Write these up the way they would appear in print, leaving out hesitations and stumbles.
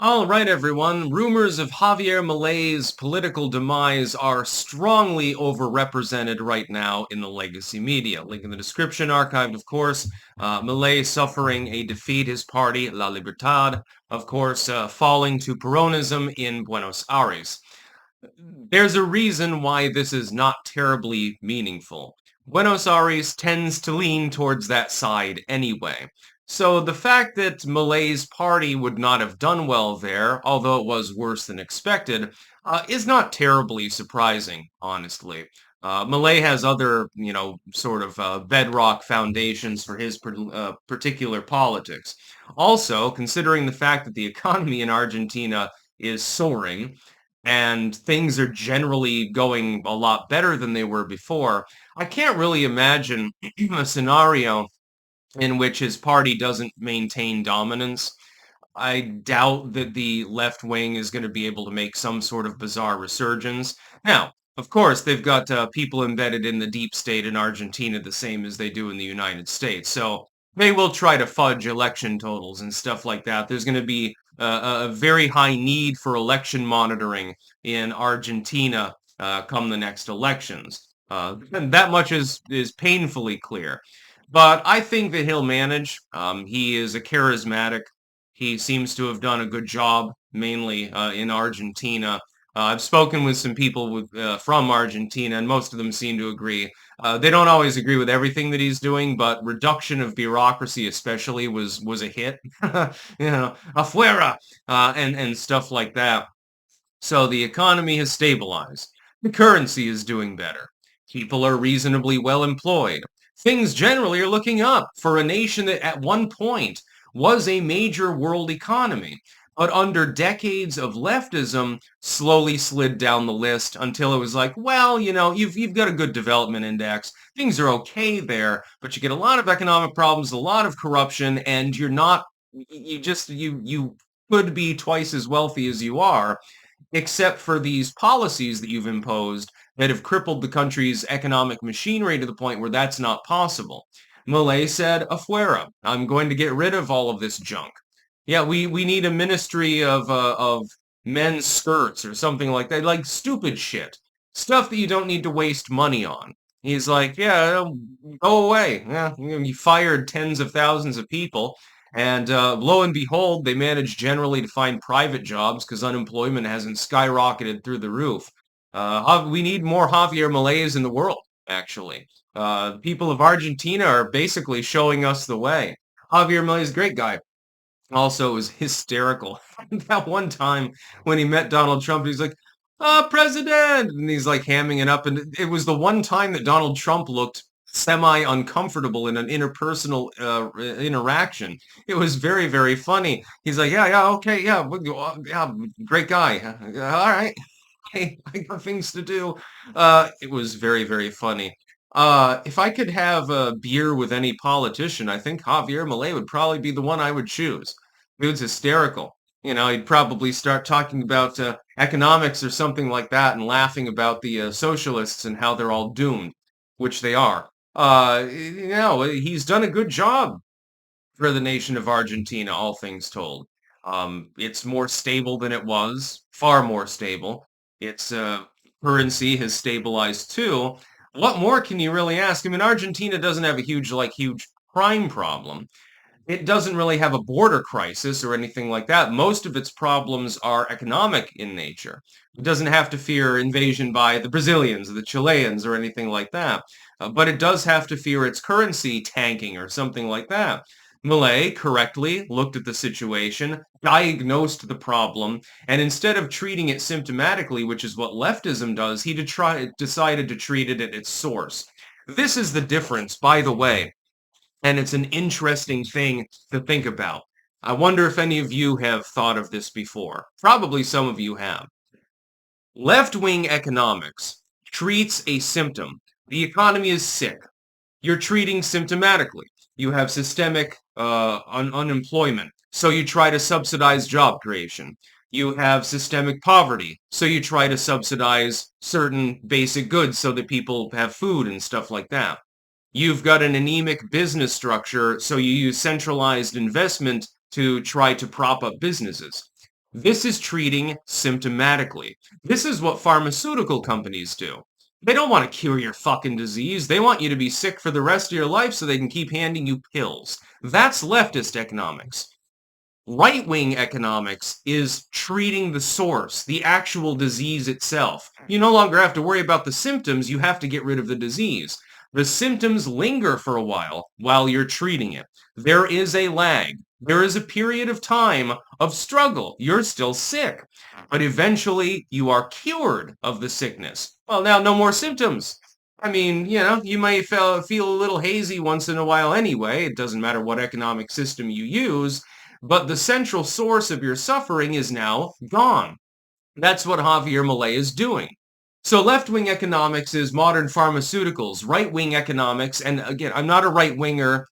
All right, everyone. Rumors of Javier Milei's political demise are strongly overrepresented right now in the legacy media. Link in the description, archived, of course. Milei suffering a defeat, his party, La Libertad, of course, falling to Peronism in Buenos Aires. There's a reason why this is not terribly meaningful. Buenos Aires tends to lean towards that side anyway. So the fact that Milei's party would not have done well there, although it was worse than expected, is not terribly surprising, honestly. Milei has other, sort of bedrock foundations for his particular politics. Also, considering the fact that the economy in Argentina is soaring, and things are generally going a lot better than they were before, I can't really imagine a scenario in which his party doesn't maintain dominance. I doubt that the left wing is going to be able to make some sort of bizarre resurgence. Now, of course, they've got people embedded in the deep state in Argentina the same as they do in the United States. So they will try to fudge election totals and stuff like that. There's going to be a very high need for election monitoring in Argentina come the next elections. And that much is painfully clear. But I think that he'll manage. He is a charismatic. He seems to have done a good job, mainly in Argentina. I've spoken with some people from Argentina, and most of them seem to agree. They don't always agree with everything that he's doing, but reduction of bureaucracy, especially, was a hit. Afuera, and stuff like that. So the economy has stabilized. The currency is doing better. People are reasonably well employed. Things generally are looking up for a nation that at one point was a major world economy, but under decades of leftism slowly slid down the list until it was like, well, you've got a good development index. Things are okay there, but you get a lot of economic problems, a lot of corruption, and you're not you could be twice as wealthy as you are, except for these policies that you've imposed that have crippled the country's economic machinery to the point where that's not possible. Milei said, afuera, I'm going to get rid of all of this junk. Yeah, we need a ministry of men's skirts or something like that, like stupid shit, stuff that you don't need to waste money on. He's like, yeah, go away. Yeah, you fired tens of thousands of people. And lo and behold, they managed generally to find private jobs because unemployment hasn't skyrocketed through the roof. We need more Javier Mileis in the world, actually. The people of Argentina are basically showing us the way. Javier Milei is a great guy. Also, it was hysterical. That one time when he met Donald Trump, he's like, President! And he's like hamming it up. And it was the one time that Donald Trump looked semi-uncomfortable in an interpersonal interaction. It was very, very funny. He's like, yeah, okay, yeah, great guy. All right. Hey, I got things to do. It was very, very funny. If I could have a beer with any politician, I think Javier Milei would probably be the one I would choose. Dude's hysterical. He'd probably start talking about economics or something like that and laughing about the socialists and how they're all doomed, which they are. He's done a good job for the nation of Argentina, all things told. It's more stable than it was, far more stable. Its currency has stabilized too. What more can you really ask? I mean, Argentina doesn't have a huge crime problem. It doesn't really have a border crisis or anything like that. Most of its problems are economic in nature. It doesn't have to fear invasion by the Brazilians or the Chileans or anything like that. But it does have to fear its currency tanking or something like that. Millet correctly looked at the situation, diagnosed the problem, and instead of treating it symptomatically, which is what leftism does, he decided to treat it at its source. This is the difference, by the way, and it's an interesting thing to think about. I wonder if any of you have thought of this before. Probably some of you have. Left-wing economics treats a symptom. The economy is sick. You're treating symptomatically. You have systemic unemployment, so you try to subsidize job creation. You have systemic poverty, so you try to subsidize certain basic goods so that people have food and stuff like that. You've got an anemic business structure, so you use centralized investment to try to prop up businesses. This is treating symptomatically. This is what pharmaceutical companies do. They don't want to cure your fucking disease. They want you to be sick for the rest of your life so they can keep handing you pills. That's leftist economics. Right-wing economics is treating the source, the actual disease itself. You no longer have to worry about the symptoms, you have to get rid of the disease. The symptoms linger for a while you're treating it. There is a lag. There is a period of time of struggle. You're still sick, but eventually you are cured of the sickness. Well, now no more symptoms. I mean, you may feel a little hazy once in a while anyway. It doesn't matter what economic system you use, but the central source of your suffering is now gone. That's what Javier Milei is doing. So left-wing economics is modern pharmaceuticals. Right-wing economics, and again, I'm not a right-winger,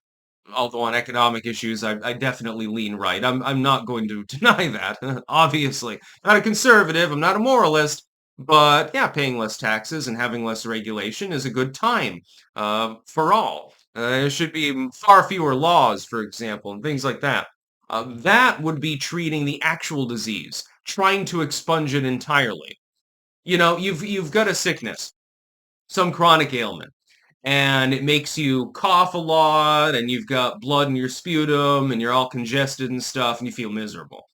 although on economic issues, I definitely lean right. I'm not going to deny that, obviously. Not a conservative, I'm not a moralist, but yeah, paying less taxes and having less regulation is a good time for all. There should be far fewer laws, for example, and things like that. That would be treating the actual disease, trying to expunge it entirely. You've got a sickness, some chronic ailment, and it makes you cough a lot, and you've got blood in your sputum, and you're all congested and stuff, and you feel miserable.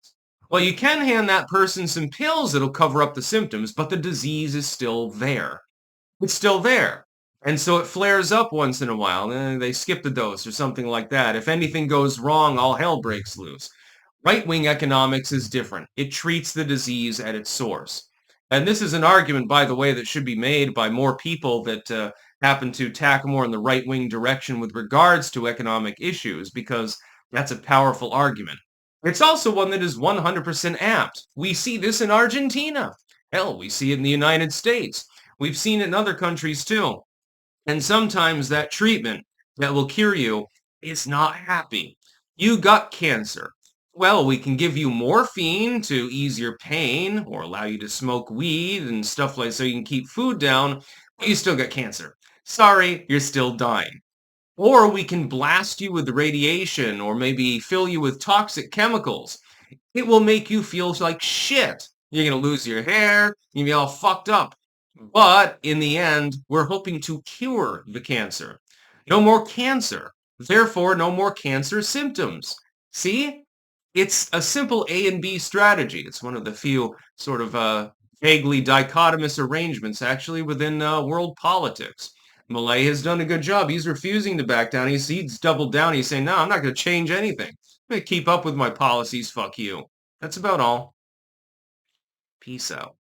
Well, you can hand that person some pills that'll cover up the symptoms, but the disease is still there. It's still there. And so it flares up once in a while, and they skip the dose or something like that. If anything goes wrong, all hell breaks loose. Right-wing economics is different. It treats the disease at its source. And this is an argument, by the way, that should be made by more people that happen to tack more in the right-wing direction with regards to economic issues, because that's a powerful argument. It's also one that is 100% apt. We see this in Argentina. Hell, we see it in the United States. We've seen it in other countries too. And sometimes that treatment that will cure you is not happy. You got cancer. Well, we can give you morphine to ease your pain or allow you to smoke weed and stuff like so you can keep food down, but you still got cancer. Sorry, you're still dying. Or we can blast you with radiation or maybe fill you with toxic chemicals. It will make you feel like shit. You're going to lose your hair. You'll be all fucked up. But in the end, we're hoping to cure the cancer. No more cancer. Therefore, no more cancer symptoms. See? It's a simple A and B strategy. It's one of the few sort of vaguely dichotomous arrangements actually within world politics. Milei has done a good job. He's refusing to back down. He's doubled down. He's saying, no, I'm not going to change anything. I'm going to keep up with my policies. Fuck you. That's about all. Peace out.